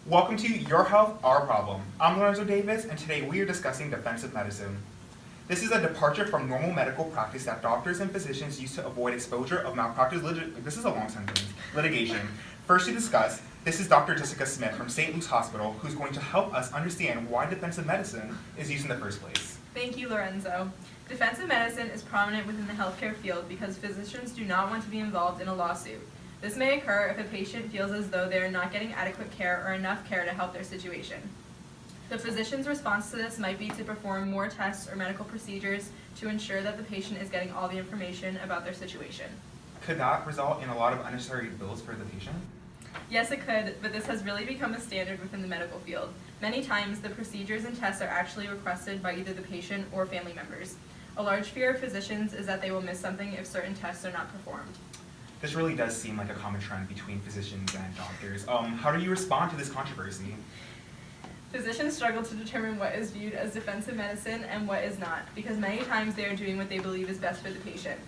Welcome to Your Health, Our Problem. I'm Lorenzo Davis, and today we are discussing defensive medicine. This is a departure from normal medical practice that doctors and physicians use to avoid exposure of malpractice this is a long sentence, litigation. First to discuss, this is Dr. Jessica Smith from St. Luke's Hospital, who's going to help us understand why defensive medicine is used in the first place. Thank you, Lorenzo. Defensive medicine is prominent within the healthcare field because physicians do not want to be involved in a lawsuit. This may occur if a patient feels as though they are not getting adequate care or enough care to help their situation. The physician's response to this might be to perform more tests or medical procedures to ensure that the patient is getting all the information about their situation. Could that result in a lot of unnecessary bills for the patient? Yes, it could, but this has really become a standard within the medical field. Many times, the procedures and tests are actually requested by either the patient or family members. A large fear of physicians is that they will miss something if certain tests are not performed. This really does seem like a common trend between physicians and doctors. How do you respond to this controversy? Physicians struggle to determine what is viewed as defensive medicine and what is not, because many times they are doing what they believe is best for the patient.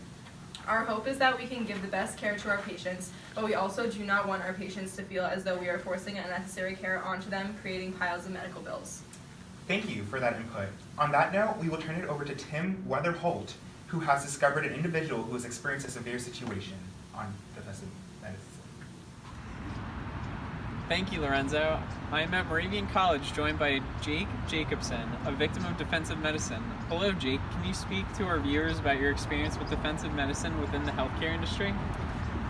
Our hope is that we can give the best care to our patients, but we also do not want our patients to feel as though we are forcing unnecessary care onto them, creating piles of medical bills. Thank you for that input. On that note, we will turn it over to Tim Weatherholt, who has discovered an individual who has experienced a severe situation on defensive medicine. Thank you, Lorenzo. I am at Moravian College joined by Jake Jacobson, a victim of defensive medicine. Hello, Jake. Can you speak to our viewers about your experience with defensive medicine within the healthcare industry?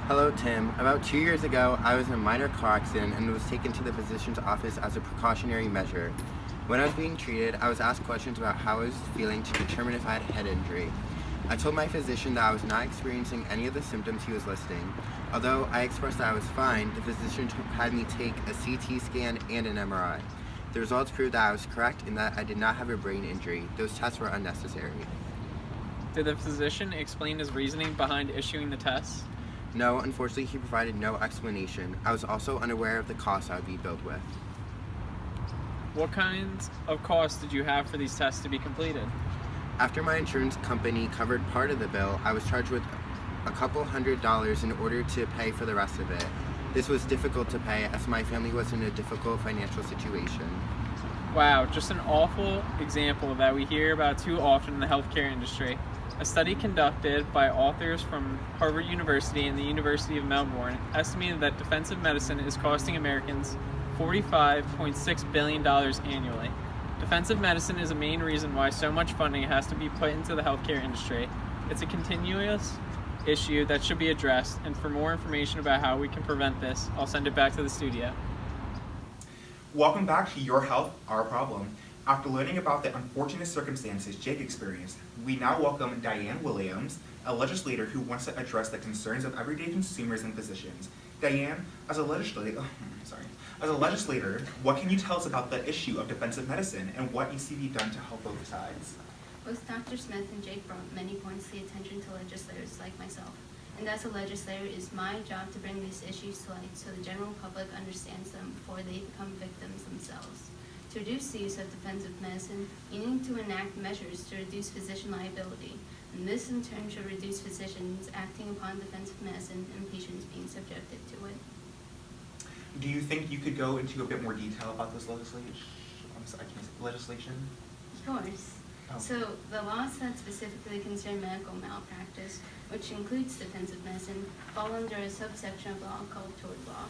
Hello, Tim. About 2 years ago, I was in a minor car accident and was taken to the physician's office as a precautionary measure. When I was being treated, I was asked questions about how I was feeling to determine if I had a head injury. I told my physician that I was not experiencing any of the symptoms he was listing. Although I expressed that I was fine, the physician had me take a CT scan and an MRI. The results proved that I was correct and that I did not have a brain injury. Those tests were unnecessary. Did the physician explain his reasoning behind issuing the tests? No, unfortunately, he provided no explanation. I was also unaware of the costs I would be billed with. What kinds of costs did you have for these tests to be completed? After my insurance company covered part of the bill, I was charged with a couple $100s in order to pay for the rest of it. This was difficult to pay as my family was in a difficult financial situation. Wow, just an awful example that we hear about too often in the healthcare industry. A study conducted by authors from Harvard University and the University of Melbourne estimated that defensive medicine is costing Americans $45.6 billion annually. Defensive medicine is a main reason why so much funding has to be put into the healthcare industry. It's a continuous issue that should be addressed, and for more information about how we can prevent this, I'll send it back to the studio. Welcome back to Your Health, Our Problem. After learning about the unfortunate circumstances Jake experienced, we now welcome Diane Williams, a legislator who wants to address the concerns of everyday consumers and physicians. Diane, as a legislator, what can you tell us about the issue of defensive medicine and what needs to be done to help both sides? Both Dr. Smith and Jake brought many points to the attention to legislators like myself. And as a legislator, it is my job to bring these issues to light so the general public understands them before they become victims themselves. To reduce the use of defensive medicine, you need to enact measures to reduce physician liability, and this in turn should reduce physicians acting upon defensive medicine and patients being subjected to it. Do you think you could go into a bit more detail about this legislation? Of course. Oh. So, the laws that specifically concern medical malpractice, which includes defensive medicine, fall under a subsection of law called tort law.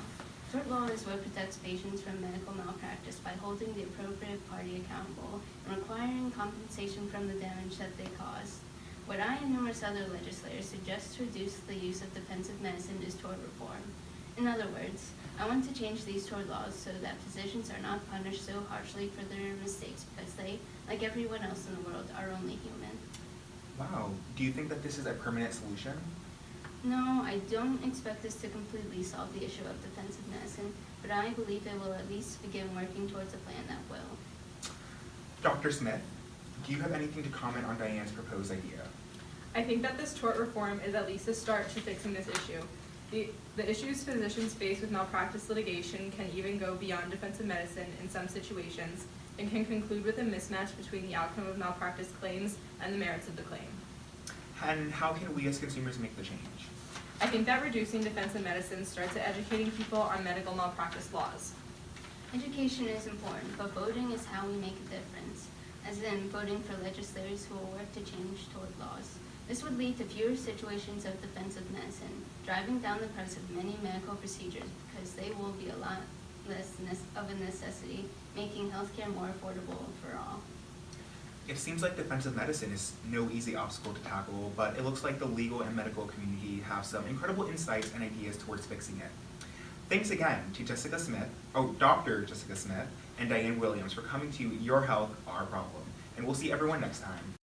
Tort law is what protects patients from medical malpractice by holding the appropriate party accountable and requiring compensation from the damage that they caused. What I and numerous other legislators suggest to reduce the use of defensive medicine is tort reform. In other words, I want to change these tort laws so that physicians are not punished so harshly for their mistakes because they, like everyone else in the world, are only human. Wow. Do you think that this is a permanent solution? No, I don't expect this to completely solve the issue of defensive medicine, but I believe it will at least begin working towards a plan that will. Dr. Smith, do you have anything to comment on Diane's proposed idea? I think that this tort reform is at least a start to fixing this issue. The issues physicians face with malpractice litigation can even go beyond defensive medicine in some situations and can conclude with a mismatch between the outcome of malpractice claims and the merits of the claim. And how can we as consumers make the change? I think that reducing defensive medicine starts at educating people on medical malpractice laws. Education is important, but voting is how we make a difference, as in voting for legislators who will work to change tort laws. This would lead to fewer situations of defensive medicine, driving down the price of many medical procedures because they will be a lot less of a necessity, making healthcare more affordable for all. It seems like defensive medicine is no easy obstacle to tackle, but it looks like the legal and medical community have some incredible insights and ideas towards fixing it. Thanks again to Dr. Jessica Smith and Diane Williams for coming to Your Health, Our Problem. And we'll see everyone next time.